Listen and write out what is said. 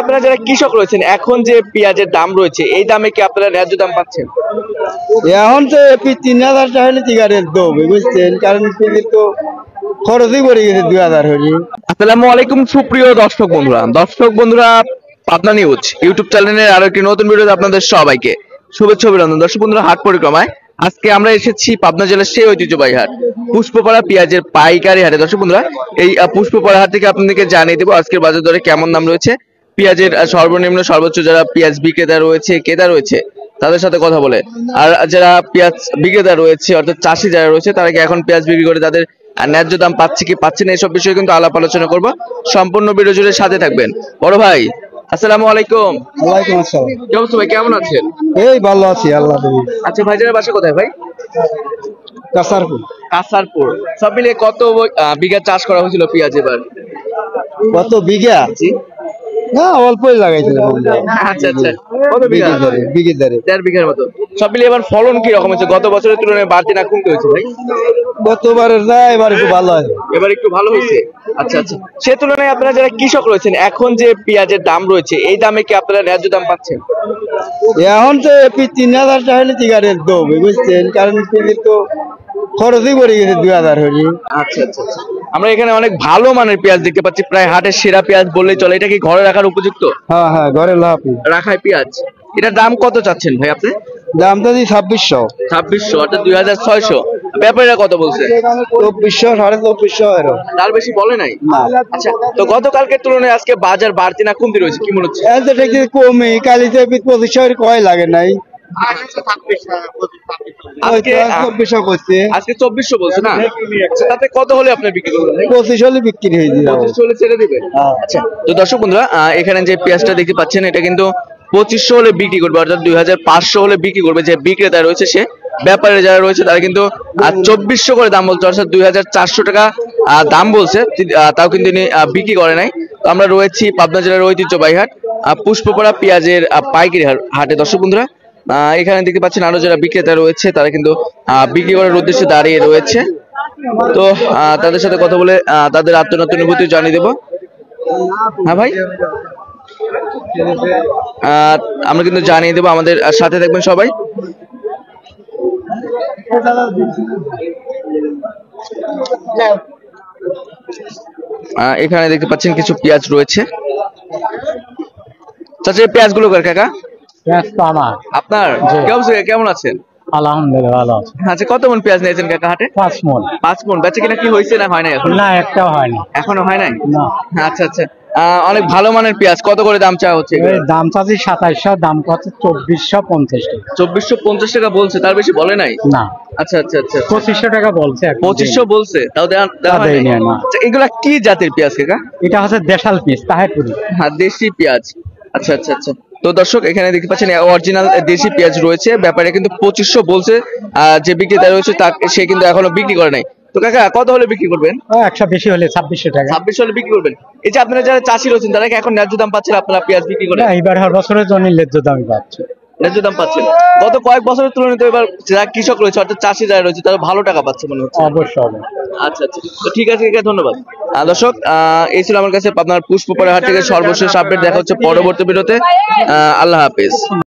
আপনারা যারা কৃষক রয়েছেন, এখন যে পেঁয়াজের দাম রয়েছে এই দামে কি আপনারা ন্যায্য দাম পাচ্ছেন? এখন তো 3000 টাকা সিগারেট দেবে বুঝছেন, কারণ তো খরচই পড়ে গেছে 2000 হয়ে। আসসালামু আলাইকুম সুপ্রিয় দর্শক বন্ধুরা পাবনা নিউজ ইউটিউব চ্যানেলের আরো একটি নতুন ভিডিওতে আপনাদের সবাইকে শুভেচ্ছা অভিনন্দন। দর্শক বন্ধুরা, হাট পরিক্রমায় আজকে আমরা এসেছি পাবনা জেলার সেই ঐতিহ্যবাহী হাট পুষ্পপাড়া পেঁয়াজের পাইকারি হাটে। দর্শক বন্ধুরা, এই পুষ্পপাড়া হাট থেকে আপনাদেরকে জানিয়ে দেবো আজকের বাজার দরে কেমন দাম রয়েছে, পেঁয়াজের সর্বনিম্ন সর্বোচ্চ যারা পেঁয়াজ বিক্রেতা রয়েছে ক্রেতা রয়েছে তাদের সাথে কথা বলে, আর যারা পেঁয়াজ বিক্রেতা রয়েছে অর্থাৎ চাষি যারা রয়েছে তারা কি এখন পেঁয়াজ বিক্রি করে তাদের ন্যায্য দাম পাচ্ছে কি পাচ্ছে না এইসব বিষয়ে কিন্তু আলাপ আলোচনা করবো। সম্পূর্ণ ভিডিও জুড়ে সাথে থাকবেন। বড় ভাই আসসালামু আলাইকুম। ওয়ালাইকুম আসসালাম। কি অবস্থা ভাই, কেমন আছেন? এই ভালো আছি আল্লাহ দিবে। আচ্ছা ভাইজানের বাসা কোথায় ভাই? কাসারপুর। কাসারপুর। সব মিলিয়ে কত বিঘা চাষ করা হয়েছিল পেঁয়াজ এবার? কত বিঘা? না অল্পই লাগাইছিলাম। আচ্ছা আচ্ছা, কত বিঘা? বিঘে ধরে 1.5 বিঘার মতো। সব মিলিয়ে এবার ফলন কি রকম হয়েছে? গত বছরের তুলনায় বাড়তি না কমতে হয়েছে ভাই? গতবারের না এবার একটু ভালো হয়। এবার একটু ভালো হয়েছে। আচ্ছা আচ্ছা, সে তুলনায় আপনারা যারা কৃষক রয়েছেন এখন যে পেঁয়াজের দাম রয়েছে এই দামে কি আপনারা ন্যায্য দাম পাচ্ছেন? এখন তো 3000 টাকা সিগারেট দেবে বুঝছেন, কারণ তো খরচই পড়ে গেছে 2000 হয়ে। আচ্ছা আচ্ছা আচ্ছা, আমরা এখানে অনেক ভালো মানের পেঁয়াজ দেখতে পাচ্ছি, প্রায় হাটের সেরা পেঁয়াজ বললেই চলে। এটা কি ঘরে রাখার উপযুক্ত? হ্যাঁ হ্যাঁ, ঘরে লাভ রাখায় পেঁয়াজ। এটার দাম কত চাচ্ছেন ভাই আপনি? দামটা দিই 2600। 2600 অর্থাৎ 2600। ব্যাপারীরা কত বলছে? 2400 2400। তার বেশি বলে নাই? আচ্ছা, তো গতকালকের তুলনায় আজকে বাজার বাড়তি না কমতি রয়েছে কি মনে হচ্ছে? কমে কালিতে 2500 কয় লাগে নাই। আজকে 2400 বলছে না? আচ্ছা, তাতে কত হলে আপনি বিক্রি করবেন? 25 হলে বিক্রি হয়ে যাবে। 25 হলে ছেড়ে দিবেন? আচ্ছা, তো দর্শক বন্ধুরা এখানে যে পেঁয়াজটা দেখতে পাচ্ছেন এটা কিন্তু 2500 হলে বিক্রি করবে, অর্থাৎ 2500 হলে বিক্রি করবে যে বিক্রেতা রয়েছে। সে ব্যাপারে যারা রয়েছে তারা কিন্তু 2400 করে দাম বলছে, অর্থাৎ 2400 টাকা দাম বলছে। তাও কিন্তু বিক্রি করে নাই। তো আমরা রয়েছি পাবনা জেলার ঐতিহ্যবাহী হাট পুষ্পপাড়া পেঁয়াজের পাইকারি হাটে। দর্শক বন্ধুরা, এখানে দেখতে পাচ্ছেন আরো যারা বিক্রেতা রয়েছে তারা কিন্তু বিক্রি করার উদ্দেশ্যে দাঁড়িয়ে রয়েছে। তো তাদের সাথে কথা বলে তাদের আত্মনাত্মনুভূতি জানিয়ে দেবো। হ্যাঁ ভাই, আমরা কিন্তু জানিয়ে দেবো, আমাদের সাথে থাকবেন সবাই। এখানে দেখতে পাচ্ছেন কিছু পেঁয়াজ রয়েছে। চাচা পেঁয়াজ গুলো কাকা আপনার কি অবস্থা, কেমন আছেন? আলহামদুলিল্লাহ ভালো আছে। আচ্ছা, কত মন পেঁয়াজ নিয়েছেন কাকা হাটে? 5 মণ। 5 মণ। বেচা কিনা কি হয়েছে না হয় নাই এখন? না একটাও হয়নি। এখনো হয় নাই? না। আচ্ছা আচ্ছা, অনেক ভালো মানের পেঁয়াজ। কত করে দাম চাওয়া হচ্ছে? দাম চাচ্ছি 2700, দাম কত 2450 টাকা। 2450 টাকা বলছে, তার বেশি বলে নাই? না। আচ্ছা আচ্ছা আচ্ছা, 2500 টাকা বলছে। 2500 বলছে, তাও দেওয়া হয় নাই? আচ্ছা, এগুলা কি জাতের পেঁয়াজ কাকা? এটা হচ্ছে দেশাল পিস, তাহেরপুরি। হ্যাঁ, দেশি পেঁয়াজ। আচ্ছা আচ্ছা আচ্ছা, তো দর্শক এখানে দেখতে পাচ্ছেন অরিজিনাল দেশি পেঁয়াজ রয়েছে। ব্যাপারে কিন্তু 2500 বলছে। যে বিক্রেতা রয়েছে সে কিন্তু এখনো বিক্রি করে নাই। তো কাকা কত হলে বিক্রি করবেন? 100 বেশি হলে 2600 টাকা। 2600 হলে বিক্রি করবেন। এই যে আপনারা যারা চাষি রয়েছেন তারা কি এখন ন্যায্য দাম পাচ্ছেন? আপনারা পেঁয়াজ বিক্রি করেন? এবার হর বছরের জন্য ন্যায্য দামই পাচ্ছে। ন্যায্য দাম পাচ্ছেন। গত কয়েক বছরের তুলনায় তো এবার যারা কৃষক রয়েছে অর্থাৎ চাষি যারা রয়েছে তারা ভালো টাকা পাচ্ছে মনে হচ্ছে। অবশ্যই। আচ্ছা আচ্ছা, তো ঠিক আছে কাকা, ধন্যবাদ। দর্শক এই ছিল আমার কাছে আপনার পুষ্পপাড়া হাট থেকে সর্বশেষ আপডেট। দেখা হচ্ছে পরবর্তী ভিডিওতে। আল্লাহ হাফেজ।